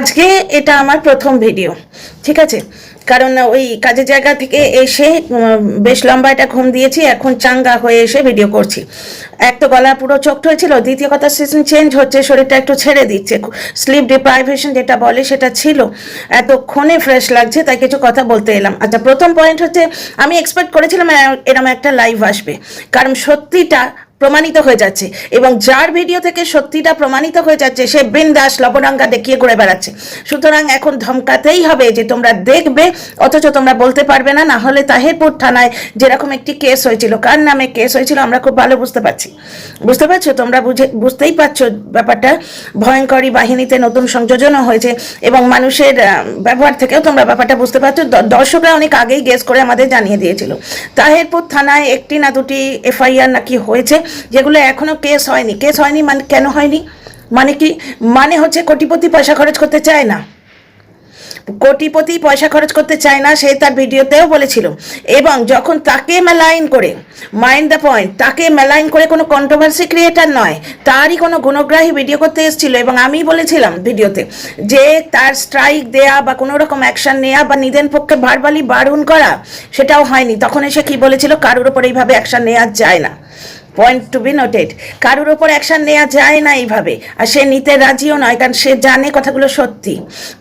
আজকে এটা আমার প্রথম ভিডিও, ঠিক আছে? কারণ ওই কাজের জায়গা থেকে এসে বেশ লম্বা একটা ঘুম দিয়েছি, এখন চাঙ্গা হয়ে এসে ভিডিও করছি। এক তো গলা পুরো চোখট হয়েছিল, দ্বিতীয় কথা সিজন চেঞ্জ হচ্ছে, শরীরটা একটু ছেড়ে দিচ্ছে, স্লিপ ডিপ্রাইভেশন যেটা বলে সেটা ছিল, এতক্ষণে ফ্রেশ লাগছে, তাই কিছু কথা বলতে এলাম। আচ্ছা, প্রথম পয়েন্ট হচ্ছে, আমি এক্সপেক্ট করেছিলাম এরকম একটা লাইভ আসবে, কারণ সত্যিটা প্রমাণিত হয়ে যাচ্ছে, এবং যার ভিডিও থেকে সত্যিটা প্রমাণিত হয়ে যাচ্ছে সে বিন্দাস লবণাঙ্গা দেখিয়ে ঘুরে বেড়াচ্ছে। সুতরাং এখন ধমকাতেই হবে যে তোমরা দেখবে, অথচ তোমরা বলতে পারবে না। না হলে তাহিরপুর থানায় যেরকম একটি কেস হয়েছিল, কার নামে কেস হয়েছিল আমরা খুব ভালো বুঝতে পারছো, তোমরা বুঝতেই পারছো ব্যাপারটা। ভয়ঙ্করী বাহিনীতে নতুন সংযোজনও হয়েছে, এবং মানুষের ব্যবহার থেকেও তোমরা ব্যাপারটা বুঝতে পারছো। দর্শকরা অনেক আগেই গেস করে আমাদের জানিয়ে দিয়েছিল। তাহিরপুর থানায় একটি না দুটি এফআইআর নাকি হয়েছে, যেগুলো এখনো কেস হয়নি। মানে কেন হয়নি? মানে কি? মানে হচ্ছে কোটিপতি পয়সা খরচ করতে চায় না, সে তার ভিডিওতেও বলেছিল। এবং যখন তাকে মেলাইন করে, মাইন্ড দ্য পয়েন্ট, তাকে মেলাইন করে কোনো কন্ট্রোভার্সি ক্রিয়েটার নয়, তারই কোনো গুণগ্রাহী ভিডিও করতে এসেছিল, এবং আমি বলেছিলাম ভিডিওতে যে তার স্ট্রাইক দেয়া বা কোনো রকম অ্যাকশন নেওয়া বা নিদেন পক্ষে ভার্বালি বারণ করা সেটাও হয়নি। তখন এসে কি বলেছিল, কারোর ওপর এইভাবে অ্যাকশন নেওয়া যায় না। পয়েন্ট টু বি নোটেড, কারোর ওপর অ্যাকশন নেওয়া যায় না এইভাবে, আর সে নিতে রাজিও নয়, কারণ সে জানে কথাগুলো সত্যি।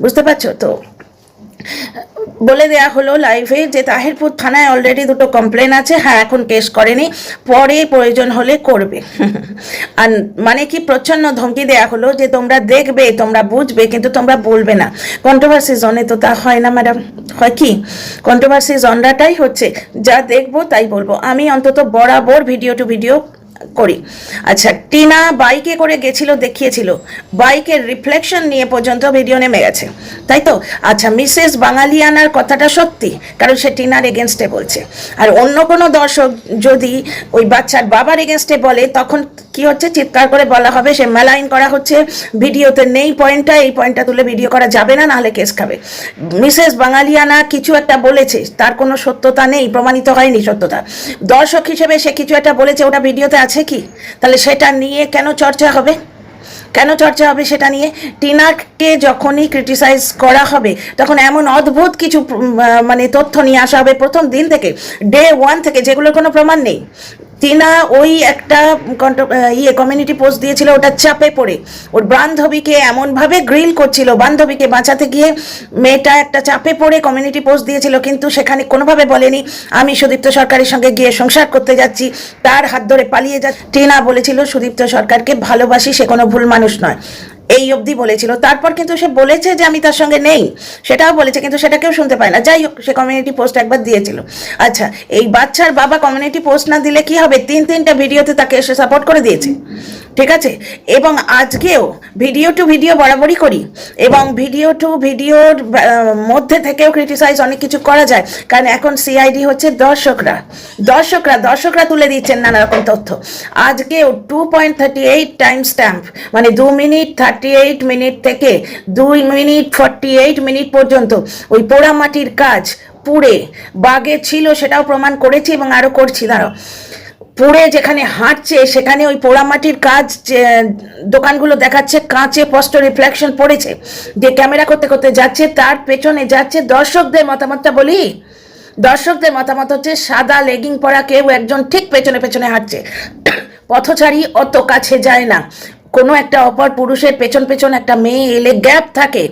বুঝতে পারছো তো? বলে দেয়া হলো লাইভে যে তাহিরপুর থানায় অলরেডি দুটো কমপ্লেন আছে, হ্যাঁ এখন কেস করেনি, পরে প্রয়োজন হলে করবে। আর মানে কি, প্রচ্ছন্ন ধমকি দেয়া হলো যে তোমরা দেখবে, তোমরা বুঝবে, কিন্তু তোমরা বলবে না। কন্ট্রোভার্সি জোনে তো তা হয় না ম্যাডাম, হয় কি? কন্ট্রোভার্সি জনরাটাই হচ্ছে যা দেখবো তাই বলবো। আমি অন্তত বরাবর ভিডিও টু ভিডিও করি। আচ্ছা, টিনা বাইকে করে গেছিল, দেখিয়েছিল, বাইকের রিফ্লেকশন নিয়ে পর্যন্ত ভিডিও নেমে গেছে, তাই তো? আচ্ছা, মিসেস বাঙালিয়ানার কথাটা সত্যি, কারণ সে টিনার এগেনস্টে বলছে। আর অন্য কোনো দর্শক যদি ওই বাচ্চার বাবার এগেনস্টে বলে, তখন কি হচ্ছে, চিৎকার করে বলা হবে সে মেলাইন করা হচ্ছে, ভিডিওতে নেই পয়েন্টটা, এই পয়েন্টটা তুলে ভিডিও করা যাবে না, নাহলে কেস খাবে। মিসেস বাঙালিয়ানা কিছু একটা বলেছে, তার কোনো সত্যতা নেই, প্রমাণিত হয়নি সত্যতা। দর্শক হিসেবে সে কিছু একটা বলেছে, ওটা ভিডিওতে আছে কি? তাহলে সেটা নিয়ে কেন চর্চা হবে? সেটা নিয়ে? টিনাকে যখনই ক্রিটিসাইজ করা হবে, তখন এমন অদ্ভুত কিছু মানে তথ্য নিয়ে আসা হবে প্রথম দিন থেকে, ডে ওয়ান থেকে, যেগুলোর কোনো প্রমাণ নেই। টিনা ওই একটা কমিউনিটি পোস্ট দিয়েছিল, ওটা চাপে পড়ে ওর বান্ধবীকে এমনভাবে গ্রিল করছিল, বান্ধবীকে বাঁচাতে গিয়ে মেয়েটা একটা চাপে পড়ে কমিউনিটি পোস্ট দিয়েছিল, কিন্তু সেখানে কোনোভাবে বলেনি আমি সুদীপ্ত সরকারের সঙ্গে গিয়ে সংসার করতে যাচ্ছি, তার হাত ধরে পালিয়ে যাচ্ছি। টিনা বলেছিল সুদীপ্ত সরকারকে ভালোবাসি, সে কোনো ভুল মানুষ নয়, এই অবধি বলেছিল। তারপর কিন্তু সে বলেছে যে আমি তার সঙ্গে নেই, সেটাও বলেছে, কিন্তু সেটা কেউ শুনতে পায় না। যাই হোক, সে কমিউনিটি পোস্ট একবার দিয়েছিল। আচ্ছা, এই বাচ্চার বাবা কমিউনিটি পোস্ট না দিলে কি হবে, তিনটা ভিডিওতে তাকে এসে সাপোর্ট করে দিয়েছে, ঠিক আছে? এবং আজকেও ভিডিও টু ভিডিও বরাবরই করি, এবং ভিডিও টু ভিডিওর মধ্যে থেকেও ক্রিটিসাইজ অনেক কিছু করা যায়, কারণ এখন সিআইডি হচ্ছে দর্শকরা তুলে দিচ্ছেন নানা রকম তথ্য। আজকেও 2.38 টাইম স্ট্যাম্প, মানে 2 মিনিট 38 মিনিট থেকে 2 মিনিট 48 মিনিট পর্যন্ত ওই পোড়ামাটির কাজ পুড়ে বাগে ছিল, সেটাও প্রমাণ করেছি এবং আরও করছি। দাঁড়াও, পুড়ে যেখানে হাঁটছে সেখানে ওই পোড়ামাটির কাজ দোকানগুলো দেখাচ্ছে, কাঁচে স্পষ্ট রিফ্লেকশন পড়েছে, যে ক্যামেরা করতে করতে যাচ্ছে তার পেছনে যাচ্ছে। দর্শকদের মতামতটা বলি, দর্শকদের মতামত হচ্ছে সাদা লেগিং পরা কেউ একজন ঠিক পেছনে হাঁটছে, পথচারী অত কাছে যায় না, কোনো একটা অপর পুরুষের পেছন একটা মেয়ে এলে গ্যাপ থাকে,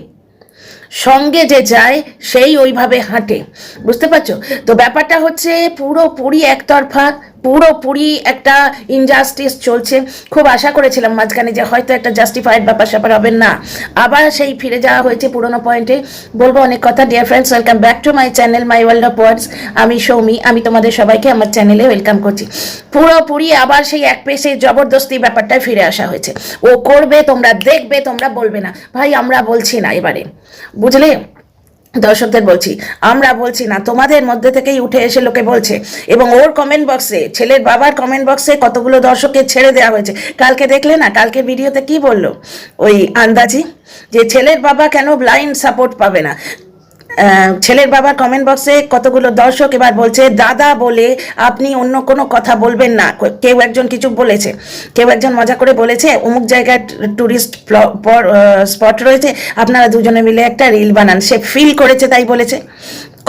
সঙ্গে যে যায় সেই ওইভাবে হাঁটে। বুঝতে পারছো তো? ব্যাপারটা হচ্ছে পুরোপুরি একতরফা, পুরোপুরি একটা ইনজাস্টিস চলছে। খুব আশা করেছিলাম মাঝখানে যে হয়তো একটা জাস্টিফাইড ব্যাপার হবে, না, আবার সেই ফিরে যাওয়া হয়েছে পুরোনো পয়েন্টে। বলবো অনেক কথা। Dear friends, welcome back to my channel my world of words. আমি সৌমি, আমি তোমাদের সবাইকে আমার চ্যানেলে ওয়েলকাম করছি। পুরোপুরি আবার সেই এক পেশে জবরদস্তি ব্যাপারটায় ফিরে আসা হয়েছে। ও করবে, তোমরা দেখবে, তোমরা বলবে না। ভাই, আমরা বলছি না এবারে, বুঝলে? দর্শকদের বলছি, আমরা বলছি না, তোমাদের মধ্যে থেকেই উঠে এসে লোকে বলছে। এবং ওর কমেন্ট বক্সে, ছেলের বাবার কমেন্ট বক্সে কতগুলো দর্শককে ছেড়ে দেওয়া হয়েছে। কালকে দেখলে না, কালকে ভিডিওতে কি বললো ওই আন্দাজি, যে ছেলের বাবা কেন ব্লাইন্ড সাপোর্ট পাবে না। ছেলের বাবার কমেন্ট বক্সে কতগুলো দর্শক এবার বলছে দাদা বলে আপনি অন্য কোনো কথা বলবেন না। কেউ একজন কিছু বলেছে, কেউ একজন মজা করে বলেছে অমুক জায়গায় ট্যুরিস্ট স্পট রয়েছে, আপনারা দুজনে মিলে একটা রিল বানান। সে ফিল করেছে তাই বলেছে।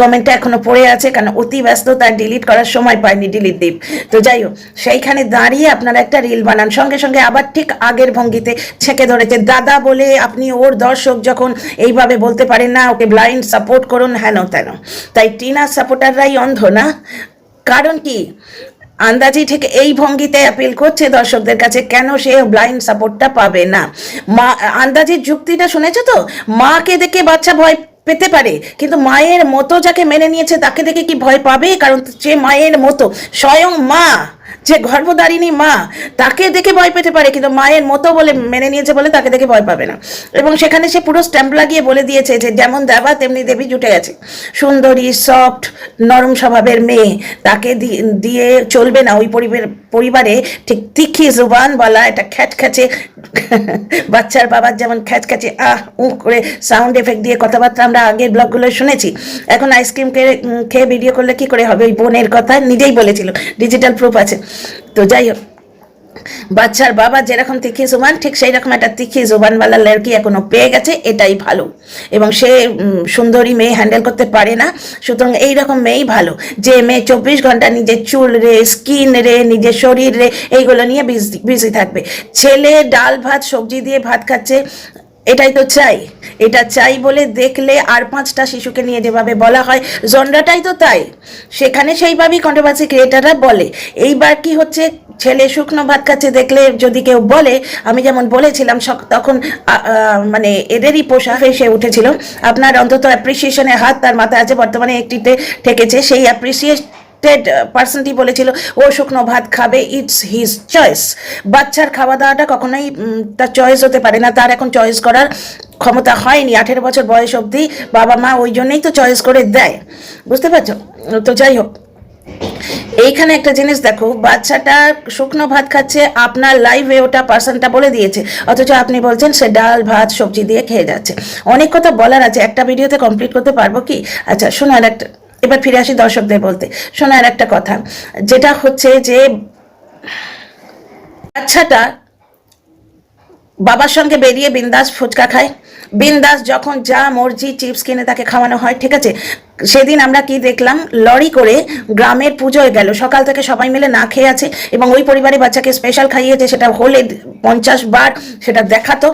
কমেন্টটা এখনো পড়ে আছে, কারণ অতি ব্যস্ত, তার ডিলিট করার সময় পায়নি ডিলিট দ্বীপ। তো যাই হোক, সেইখানে দাঁড়িয়ে আপনারা একটা রিল বানান, সঙ্গে সঙ্গে আবার ঠিক আগের ভঙ্গিতে ছেঁকে ধরেছে দাদা বলে আপনি ওর দর্শক যখন এইভাবে বলতে পারেন না, ওকে ব্লাইন্ড সাপোর্ট করুন হেন তেন। তাই টিনার সাপোর্টাররাই অন্ধ না? কারণ কি আন্দাজি ঠিক এই ভঙ্গিতে অ্যাপিল করছে দর্শকদের কাছে, কেন সে ব্লাইন্ড সাপোর্টটা পাবে না। মা আন্দাজির যুক্তিটা শুনেছো তো, মাকে দেখে বাচ্চা ভয় পেতে পারে, কিন্তু মায়ের মতো যাকে মেনে নিয়েছে তাকে দেখে কি ভয় পাবে? কারণ যে মায়ের মতো, স্বয়ং মা, যে গর্ভধারিণী মা, তাকে দেখে ভয় পেতে পারে, কিন্তু মায়ের মতো বলে মেনে নিয়েছে বলে তাকে দেখে ভয় পাবে না। এবং সেখানে সে পুরো স্ট্যাম্প লাগিয়ে বলে দিয়েছে যে যেমন দেবা তেমনি দেবী জুটে গেছে। সুন্দরী, সফট, নরম স্বভাবের মেয়ে, তাকে দিয়ে চলবে না। ওই পরিবারে ঠিক তিখি জুবান বলা, এটা খ্যাচখ্যাচে বাচ্চার বাবার যেমন খ্যাচখ্যাচে করে সাউন্ড এফেক্ট দিয়ে কথাবার্তা আমরা আগের ব্লগগুলো শুনেছি। এখন আইসক্রিম খেয়ে ভিডিও করলে কি করে হবে? ওই বোনের কথা নিজেই বলেছিল, ডিজিটাল প্রুফ আছে। তো যাই হোক, বাচ্চার বাবা যেরকম তিখি জুবান, ঠিক সেই রকম একটা তিখি জুবানওয়ালা লড়কি এখনো পেয়ে গেছে, এটাই ভালো। এবং সে সুন্দরী মেয়ে হ্যান্ডেল করতে পারে না, সুতরাং এইরকম মেয়েই ভালো, যে মেয়ে 24 ঘন্টা নিজের চুল রে, স্কিন রে, নিজের শরীর রে, এইগুলো নিয়ে বিজি থাকবে। ছেলে ডাল ভাত সবজি দিয়ে ভাত খাচ্ছে, এটাই তো চাই। এটা চাই বলে দেখলে আর 5টা শিশুকে নিয়ে যেভাবে বলা হয়, জনরাটাই তো তাই, সেখানে সেইভাবেই কন্ট্রোভার্সি ক্রিয়েটাররা বলে। এইবার কি হচ্ছে, ছেলে শুকনো ভাত খাচ্ছে দেখলে যদি কেউ বলে, আমি যেমন বলেছিলাম তখন মানে এদেরই পোশাক এসে উঠেছিল। আপনার অন্তত অ্যাপ্রিসিয়েশনের হাত তার মাথায় আছে, বর্তমানে একটিতে ঠেকেছে। সেই পার্সনটি বলেছিল ও শুকনো ভাত খাবে, ইটস হিজ চয়েস। বাচ্চার খাওয়া দাওয়াটা কখনোই তার চয়েস হতে পারে না, তার এখন চয়েস করার ক্ষমতা হয়নি। 18 বছর বয়স অবধি বাবা মা ওই জন্যই তো চয়েস করে দেয়, বুঝতে পারছো? তো যাই হোক, এইখানে একটা জিনিস দেখো, বাচ্চাটা শুকনো ভাত খাচ্ছে, আপনার লাইভে ওটা পার্সনটা বলে দিয়েছে, অথচ আপনি বলছেন সে ডাল ভাত সবজি দিয়ে খেয়ে যাচ্ছে। অনেক কথা বলার আছে, একটা ভিডিওতে কমপ্লিট করতে পারবো কি? আচ্ছা শোনো, আর একটা, এবার ফিরে আসি দর্শকদের বলতে। শোনো আর একটা কথা, যেটা হচ্ছে যে বাচ্চাটা বাবার সঙ্গে বেরিয়ে বিন্দাস ফুচকা খায়, বিন্দাস যখন যা মর্জি চিপস কিনে তাকে খাওয়ানো হয়, ঠিক আছে। সেদিন আমরা কি দেখলাম, লরি করে গ্রামের পুজোয় গেল, সকাল থেকে সবাই মিলে না খেয়ে আছে, এবং ওই পরিবারে বাচ্চাকে স্পেশাল খাইয়েছে, সেটা হলে 50 বার সেটা দেখাতো।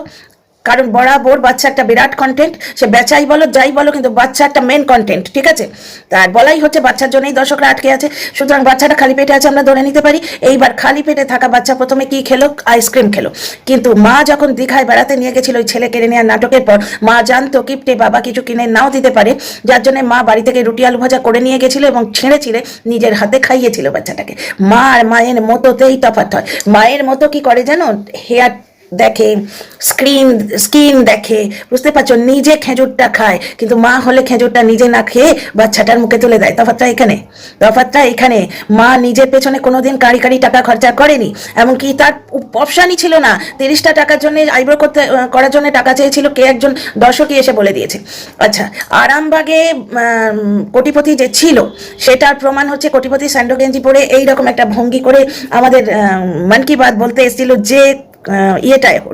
কারণ বরাবর বাচ্চা একটা বিরাট কন্টেন্ট, সে বেচাই বলো যাই বলো, কিন্তু বাচ্চা একটা মেন কন্টেন্ট, ঠিক আছে। তার বলাই হচ্ছে বাচ্চার জন্যই দর্শকরা আটকে আছে, সুতরাং বাচ্চাটা খালি পেটে আছে আমরা ধরে নিতে পারি। এইবার খালি পেটে থাকা বাচ্চা প্রথমে কি খেলো? আইসক্রিম খেলো। কিন্তু মা যখন দীঘায় বেড়াতে নিয়ে গেছিল ওই ছেলে কেড়ে নেওয়ার নাটকের পর, মা জানতো কিপটে বাবা কিছু কিনে নাও দিতে পারে, যার জন্য মা বাড়ি থেকে রুটি আলু ভাজা করে নিয়ে গেছিল এবং ছেড়ে নিজের হাতে খাইয়েছিল বাচ্চাটাকে। মা আর মায়ের মতোতেই তফাৎ হয়। মায়ের মতো কি করে জানো? হেয়ার দেখে, স্কিন দেখে, বুঝতে পারছো, নিজে খেজুরটা খায়, কিন্তু মা হলে খেজুরটা নিজে না খেয়ে বাচ্চাটার মুখে তুলে দেয়। তফাৎটা এখানে মা নিজের পেছনে কোনোদিন কাড়ি টাকা খরচা করেনি, এমনকি তার অপশানই ছিল না। 30টা টাকার জন্য আইব্রো করার জন্য টাকা চেয়েছিল, কে একজন দর্শকই এসে বলে দিয়েছে। আচ্ছা, আরামবাগে কোটিপতি যে ছিল সেটার প্রমাণ হচ্ছে কোটিপতি স্যান্ডো গেঞ্জি পরে এইরকম একটা ভঙ্গি করে আমাদের মন কি বাত বলতে এসেছিল যে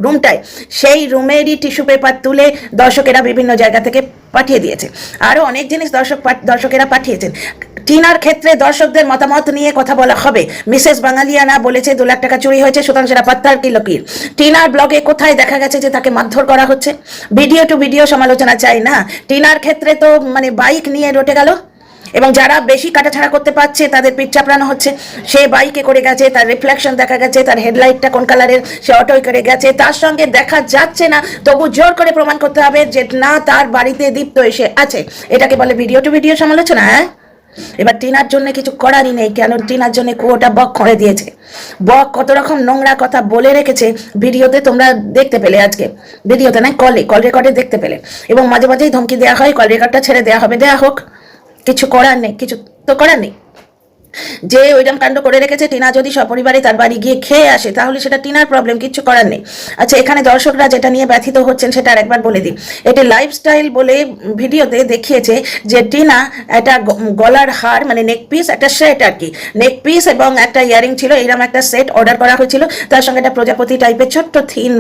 রুমটায়, সেই রুমেরই টিস্যু পেপার তুলে দর্শকেরা বিভিন্ন জায়গা থেকে পাঠিয়ে দিয়েছে। আরও অনেক জিনিস দর্শকেরা পাঠিয়েছেন। টিনার ক্ষেত্রে দর্শকদের মতামত নিয়ে কথা বলা হবে। মিসেস বাঙালিয়ানা বলেছে 2 লাখ টাকা চুরি হয়েছে, সুতরাং সেটা পাত্তার কি লকির। টিনার ব্লগে কোথায় দেখা গেছে যে তাকে মারধর করা হচ্ছে? ভিডিও টু ভিডিও সমালোচনা চাই না। টিনার ক্ষেত্রে তো মানে বাইক নিয়ে রটে গেল, এবং যারা বেশি কাটাছাড়া করতে পারছে তাদের পিঠ চাপড়ানো হচ্ছে। সে বাইকে করে গেছে, তার রিফ্লেকশন দেখা গেছে, তার হেডলাইটটা কোন কালারের, সে অটোয় করে গেছে, তার সঙ্গে দেখা যাচ্ছে না, তবু জোর করে প্রমাণ করতে হবে যে না, তার বাড়িতে দীপ্ত এসে আছে। এটাকে বলে ভিডিও টু ভিডিও সমালোচনা? হ্যাঁ, এবার টিনার জন্য কিছু করারই নেই, কেন টিনার জন্য কুয়োটা বক করে দিয়েছে। বক কত রকম নোংরা কথা বলে রেখেছে ভিডিওতে তোমরা দেখতে পেলে, আজকে ভিডিওতে নয়, কল রেকর্ডে দেখতে পেলে। এবং মাঝে মাঝেই ধমকি দেওয়া হয় কল রেকর্ডটা ছেড়ে দেওয়া হবে, দেওয়া হোক, কিছু করার নেই, কিছু তো করার নেই। যে ওইরকম কাণ্ড করে রেখেছে, টিনা যদি সপরিবারে তার বাড়ি গিয়ে খেয়ে আসে তাহলে সেটা টিনার প্রবলেম, কিচ্ছু করার নেই। আচ্ছা, এখানে দর্শকরা যেটা নিয়ে ব্যথিত হচ্ছেন সেটা আরেকবার বলে দিই। এটি লাইফস্টাইল বলে ভিডিওতে দেখিয়েছে যে টিনা একটা গলার হার মানে নেক পিস, একটা সেট আর কি, নেক পিস এবং একটা ইয়ারিং ছিল, এরকম একটা সেট অর্ডার করা হয়েছিল, তার সঙ্গে একটা প্রজাপতি টাইপের ছোট্ট থিন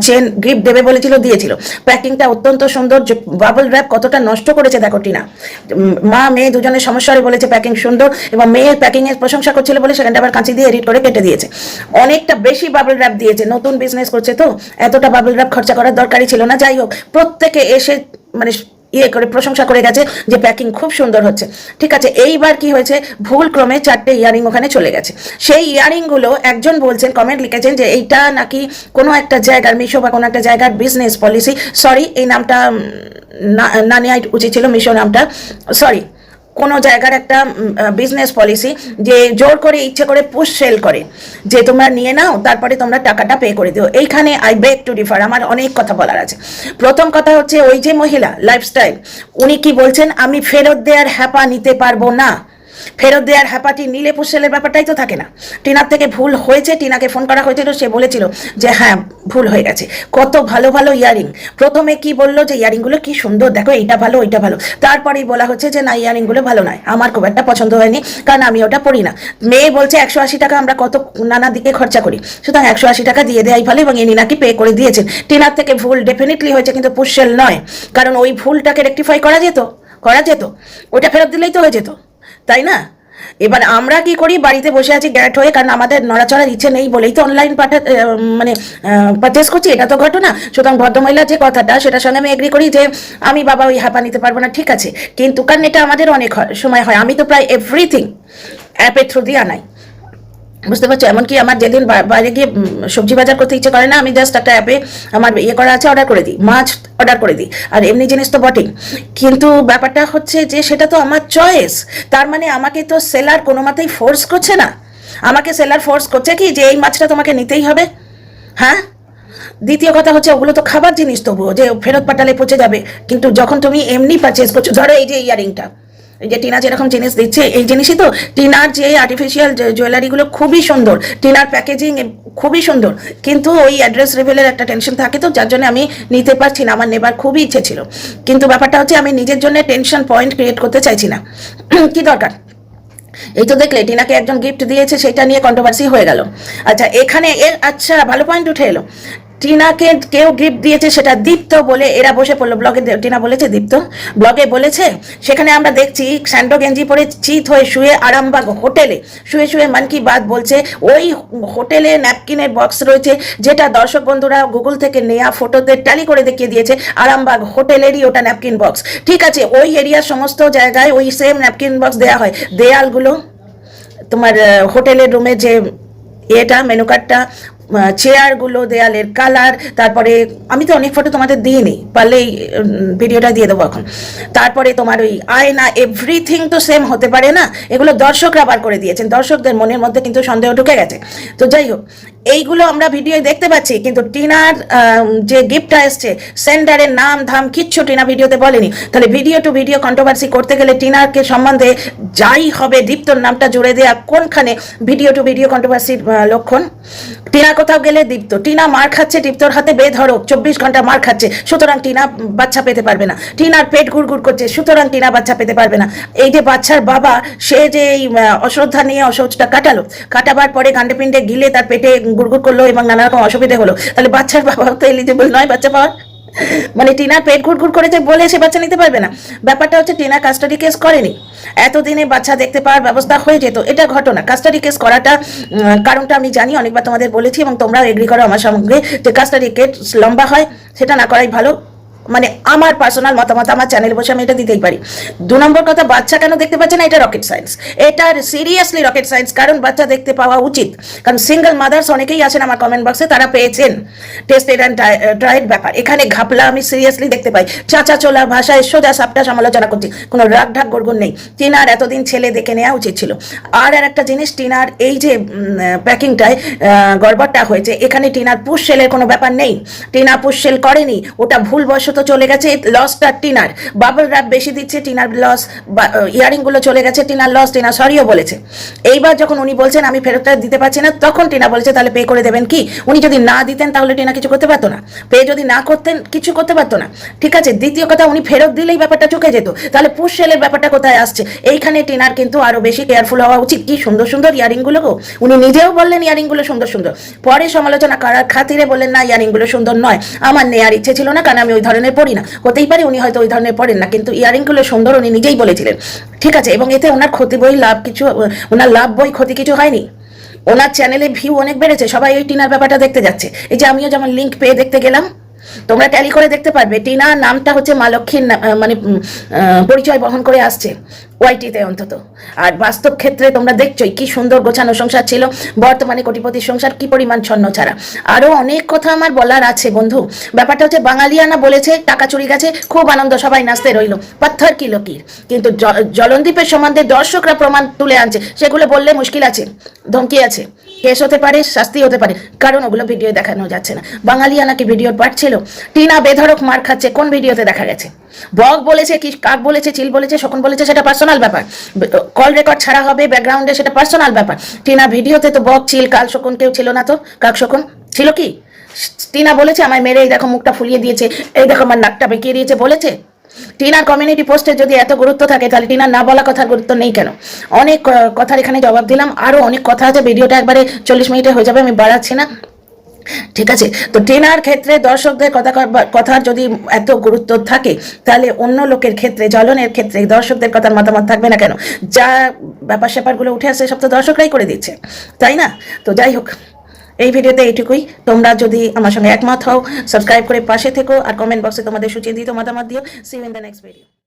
চেন গিফট দেবে বলেছিল, দিয়েছিল। প্যাকিংটা অত্যন্ত সুন্দর, বাবল র্যাপ কতটা নষ্ট করেছে দেখো টিনা। মা মেয়ে দুজনের সমস্যা বলেছে প্যাকিং সুন্দর, এবং মেয়ের প্যাকিং এর প্রশংসা করছিল বলে সেখানটা আবার কাঁচি দিয়ে এডিট করে কেটে দিয়েছে। অনেকটা বেশি বাবল র্যাপ দিয়েছে, নতুন বিজনেস করছে তো এতটা বাবল র্যাপ খরচা করার দরকারই ছিল না। যাই হোক, প্রত্যেকে এসে মানে ইয়ে করে প্রশংসা করে গেছে যে প্যাকিং খুব সুন্দর হচ্ছে। ঠিক আছে, এইবার কি হয়েছে, ভুল ক্রমে 4টে ইয়ারিং ওখানে চলে গেছে। সেই ইয়ারিংগুলো একজন বলছেন, কমেন্ট লিখেছেন যে এইটা নাকি কোনো একটা জায়গার মিশো বা কোনো একটা জায়গার বিজনেস পলিসি, সরি এই নামটা না নেওয়া উচিত ছিল, মিশো নামটা, সরি, কোনো জায়গার একটা বিজনেস পলিসি যে জোর করে ইচ্ছে করে পুশ সেল করে যে তোমরা নিয়ে নাও তারপরে তোমরা টাকাটা পে করে দিও। এইখানে আই বেগ টু ডিফার, আমার অনেক কথা বলার আছে। প্রথম কথা হচ্ছে, ওই যে মহিলা লাইফস্টাইল, উনি কি বলছেন, আমি ফেরত দেওয়ার হ্যাপা নিতে পারবো না। ফেরত দেওয়ার হ্যাপাটি নিলে পুষেলের ব্যাপারটাই তো থাকে না। টিনার থেকে ভুল হয়েছে, টিনাকে ফোন করা হয়েছিল, সে বলেছিল যে হ্যাঁ ভুল হয়ে গেছে। কত ভালো ভালো ইয়ারিং, প্রথমে কি বললো যে ইয়ারিংগুলো কি সুন্দর, দেখো এইটা ভালো ওইটা ভালো, তারপরেই বলা হচ্ছে যে না ইয়ারিংগুলো ভালো নয়, আমার খুব একটা পছন্দ হয়নি, কারণ আমি ওটা পড়ি না। মেয়ে বলছে 180 টাকা আমরা কত নানা দিকে খরচা করি, সুতরাং 180 টাকা দিয়ে দেওয়াই ভালো, এবং ইনি নাকি পে করে দিয়েছেন। টিনার থেকে ভুল ডেফিনেটলি হয়েছে, কিন্তু পুষেল নয়, কারণ ওই ভুলটাকে রেকটিফাই করা যেত, ওটা ফেরত দিলেই তো হয়ে যেত, তাই না? এবার আমরা কি করি, বাড়িতে বসে আছি গ্যাট হয়ে, কারণ আমাদের নড়াচড়ার ইচ্ছে নেই বলেই তো অনলাইন মানে পারচেস করছি, এটা তো ঘটনা। সুতরাং ভদ্রমহিলার যে কথাটা, সেটার সঙ্গে আমি এগ্রি করি যে আমি বাবা ওই হ্যাপা নিতে পারবো না, ঠিক আছে, কিন্তু কারণ এটা আমাদের অনেক সময় হয়, আমি তো প্রায় এভরিথিং অ্যাপের থ্রু দিয়ে আনাই, বুঝতে পারছো? এমনকি আমার যেদিন বাইরে গিয়ে সবজি বাজার করতে ইচ্ছে করে না, আমি জাস্ট একটা অ্যাপে আমার ইয়ে করা আছে, অর্ডার করে দিই, মাছ অর্ডার করে দিই, আর এমনি জিনিস তো বটেই। কিন্তু ব্যাপারটা হচ্ছে যে সেটা তো আমার চয়েস, তার মানে আমাকে তো সেলার কোনো মতেই ফোর্স করছে না। আমাকে সেলার ফোর্স করছে কি যে এই মাছটা তোমাকে নিতেই হবে, হ্যাঁ? দ্বিতীয় কথা হচ্ছে, ওগুলো তো খাবার জিনিস, তবুও যে ফেরত পাঠালে পচে যাবে। কিন্তু যখন তুমি এমনি পারচেস করছো, ধরো এই যে ইয়ারিংটা, এই যে টিনা যেরকম জিনিস দিচ্ছে, এই জিনিসই তো, টিনার যে আর্টিফিশিয়াল জুয়েলারিগুলো খুবই সুন্দর, টিনার প্যাকেজিং খুবই সুন্দর, কিন্তু ওই অ্যাড্রেস লেভেলের একটা টেনশন থাকে, তো যার জন্য আমি নিতে পারছি না। আমার নেবার খুবই ইচ্ছে ছিল, কিন্তু ব্যাপারটা হচ্ছে আমি নিজের জন্য টেনশন পয়েন্ট ক্রিয়েট করতে চাইছি না। কি দরকার? এই তো দেখলে টিনাকে একজন গিফট দিয়েছে, সেটা নিয়ে কন্ট্রোভার্সি হয়ে গেল। আচ্ছা, এখানে আচ্ছা ভালো পয়েন্ট উঠে এলো, টিনাকে কেউ গিফট দিয়েছে সেটা দীপ্ত বলে এরা বসে পড়লো ব্লগে। টিনা বলেছে, দীপ্ত ব্লগে বলেছে, সেখানে আমরা দেখছি স্যান্ডো গেঞ্জি পরে চিত হয়ে শুয়ে আরামবাগ হোটেলে শুয়ে মন কি বাত বলছে। ওই হোটেলে ন্যাপকিনের বক্স রয়েছে, যেটা দর্শক বন্ধুরা গুগল থেকে নেওয়া ফটোতে ট্যালি করে দেখিয়ে দিয়েছে আরামবাগ হোটেলেরই ওটা ন্যাপকিন বক্স। ঠিক আছে, ওই এরিয়ার সমস্ত জায়গায় ওই সেম ন্যাপকিন বক্স দেওয়া হয়। দেয়ালগুলো তোমার হোটেলের রুমে যে এটা মেনু কার্ডটা, চেয়ারগুলো, দেয়ালের কালার, তারপরে আমি তো অনেক ফটো তোমাদের দিইনি, পারলে এই ভিডিওটা দিয়ে দেবো এখন। তারপরে তোমার ওই আয়না, এভরিথিং তো সেম হতে পারে না, এগুলো দর্শকরা বার করে দিয়েছেন, দর্শকদের মনের মধ্যে কিন্তু সন্দেহ ঢুকে গেছে। তো যাই হোক, এইগুলো আমরা ভিডিও দেখতে পাচ্ছি, কিন্তু টিনার যে গিফটটা এসছে, সেন্ডারের নাম ধাম কিচ্ছু টিনা ভিডিওতে বলেনি। তাহলে ভিডিও টু ভিডিও কন্ট্রোভার্সি করতে গেলে টিনারকে সম্বন্ধে যাই হবে দীপ্তর নামটা জুড়ে দেওয়া কোনখানে ভিডিও টু ভিডিও কন্ট্রোভার্সির লক্ষণ? টিনা কোথাও গেলে দীপ্ত, টিনা মার খাচ্ছে, দীপ্তর হাতে বেধড়ক 24 ঘন্টা মার খাচ্ছে, সুতরাং টিনা বাচ্চা পেতে পারবে না। টিনার পেট গুড়গুড় করছে, সুতরাং টিনা বাচ্চা পেতে পারবে না। এই যে বাচ্চার বাবা, সে যে এই অশ্রদ্ধা নিয়ে অসৌচটা কাটাবার পরে গান্ডে পিণ্ডে গিলে তার পেটে গুড়গুড় করলো এবং নানা রকম অসুবিধে হলো, তাহলে বাচ্চার বাবা তো এলিজিবল নয় বাচ্চা পাওয়ার। মানে টিনার পেট ঘুরঘুর করেছে বলে সে বাচ্চা নিতে পারবে না। ব্যাপারটা হচ্ছে টিনা কাস্টাডি কেস করেনি, এতদিনে বাচ্চা দেখতে পাওয়ার ব্যবস্থা হয়ে যেত, এটা ঘটনা। কাস্টাডি কেস করাটা কারণটা আমি জানি, অনেকবার তোমাদের বলেছি এবং তোমরাও এগ্রি করো আমার সঙ্গে যে কাস্টাডি কেস লম্বা হয়, সেটা না করাই ভালো। মানে আমার পার্সোনাল মতামত, আমার চ্যানেলে বসে আমি এটা দিতেই পারি। 2 নম্বর কথা, বাচ্চা কেন দেখতে পাচ্ছে না, এটা রকেট সায়েন্স, এটা সিরিয়াসলি রকেট সায়েন্স, কারণ বাচ্চা দেখতে পাওয়া উচিত। কারণ সিঙ্গেল মাদার্স অনেকেই আছেন আমার কমেন্ট বক্সে, তারা পেয়েছেন, টেস্টেড অ্যান্ড ট্রাইড ব্যাপার। এখানে ঘাপলা আমি সিরিয়াসলি দেখতে পাই, চাচা চোলা ভাষায় সোজা সাপটা সমালোচনা করছি, কোনো রাগ ঢাক গড়গড় নেই। টিনার এতদিন ছেলে দেখে নেওয়া উচিত ছিল। আর একটা জিনিস, টিনার এই যে প্যাকিংটায় গড়বড়টা হয়েছে, এখানে টিনার পুশ সেলের কোনো ব্যাপার নেই, টিনা পুশ সেল করেনি, ওটা ভুলবশত তো চলে গেছে, লসটা টিনার, বাবল র্যাপ বেশি দিচ্ছে, টিনার লস, ইয়ারিংগুলো চলে গেছে, টিনার লস, টিনা সরিও বলেছে। এইবার যখন উনি বলছেন আমি ফেরতটা দিতে পারছি না, তখন টিনা বলেছে তাহলে পে করে দেবেন কি। উনি যদি না দিতেন তাহলে টিনা কিছু করতে পারতো না, পে যদি না করতেন কিছু করতে পারতো না, ঠিক আছে। দ্বিতীয় কথা, উনি ফেরত দিলেই ব্যাপারটা চুকে যেত, তাহলে পুশ সেলের ব্যাপারটা কোথায় আসছে। এইখানে টিনার কিন্তু আরো বেশি কেয়ারফুল হওয়া উচিত। কি সুন্দর সুন্দর ইয়ারিংগুলো গো, উনি নিজেও বললেন ইয়ারিংগুলো সুন্দর সুন্দর, পরে সমালোচনা করার খাতিরে বললেন না ইয়ারিংগুলো সুন্দর নয়, আমার নেওয়ার ইচ্ছে ছিল না, কারণ আমি ওই ধরনের পড়ি না। হতেই পারে উনি হয়তো ওই ধরনের পড়েন না, কিন্তু ইয়ারিংগুলো সুন্দর উনি নিজেই বলেছিলেন, ঠিক আছে। এবং এতে ওনার ক্ষতি বই লাভ কিছু, ওনার লাভ বই ক্ষতি কিছু হয়নি। ওনার চ্যানেলে ভিউ অনেক বেড়েছে, সবাই ওই টিনার ব্যাপারটা দেখতে যাচ্ছে। এই যে আমিও যেমন লিঙ্ক পেয়ে দেখতে গেলাম, তোমরা ট্যালি করে দেখতে পারবে, টিনা নামটা হচ্ছে মা লক্ষ্মীর মানে পরিচয় বহন করে আসছে ওয়াইটিতে অন্তত। আর বাস্তব ক্ষেত্রে তোমরা দেখছোই কি সুন্দর গোছানো সংসার ছিল, বর্তমানে কোটিপতির সংসার কি পরিমাণ ছন্ন ছাড়া। আরও অনেক কথা আমার বলার আছে বন্ধু। ব্যাপারটা হচ্ছে বাঙালিয়ানা বলেছে টাকা চুরি গেছে, খুব আনন্দ, সবাই নাচতে রইল, পাথর কি লকির। কিন্তু জলনদীপের সম্বন্ধে দর্শকরা প্রমাণ তুলে আনছে, সেগুলো বললে মুশকিল আছে, ধমকি আছে, কেস হতে পারে, শাস্তি হতে পারে, কারণ ওগুলো ভিডিও দেখানো যাচ্ছে না। বাঙালিয়ানা কি ভিডিওর পার্ট ছিল? টিনা বেধড়ক মার খাচ্ছে, কোন ভিডিওতে দেখা গেছে? বক বলেছে কি, কাক বলেছে, চিল বলেছে, শকুন বলেছে, সেটা পার্সোনাল ব্যাপার। কল রেকর্ড ছাড়া হবে ব্যাকগ্রাউন্ডে, সেটা পার্সোনাল ব্যাপার। টিনা ভিডিওতে তো বক, চিল, কাল, শকুন কেউ ছিল না তো। কাক শকুন ছিল কি? টিনা বলেছে আমায় মেরে এই দেখো মুখটা ফুলিয়ে দিয়েছে, এই দেখো আমার নাকটা বেঁকিয়ে দিয়েছে, বলেছে? টিনার কমিউনিটি পোস্টের যদি এত গুরুত্ব থাকে, তাহলে টিনার না বলা কথার গুরুত্ব নেই কেন? অনেক কথার এখানে জবাব দিলাম, আরো অনেক কথা আছে, ভিডিওটা একবারে 40 মিনিটে হয়ে যাবে, আমি বাড়াচ্ছি না, ঠিক আছে। তো টিনার ক্ষেত্রে দর্শকদের কথার যদি এত গুরুত্ব থাকে, তাহলে অন্য লোকের ক্ষেত্রে, জ্বলনের ক্ষেত্রে দর্শকদের কথার মতামত থাকবে না কেন? যা ব্যাপার স্যাপারগুলো উঠে আসছে সব তো দর্শকরাই করে দিচ্ছে, তাই না? তো যাই হোক, এই ভিডিওতে এইটুকুই। তোমরা যদি আমার সঙ্গে একমত হও, সাবস্ক্রাইব করে পাশে থেকো, আর কমেন্ট বক্সে তোমাদের সুচিন্তিত মতামত দিও। See you in the next video.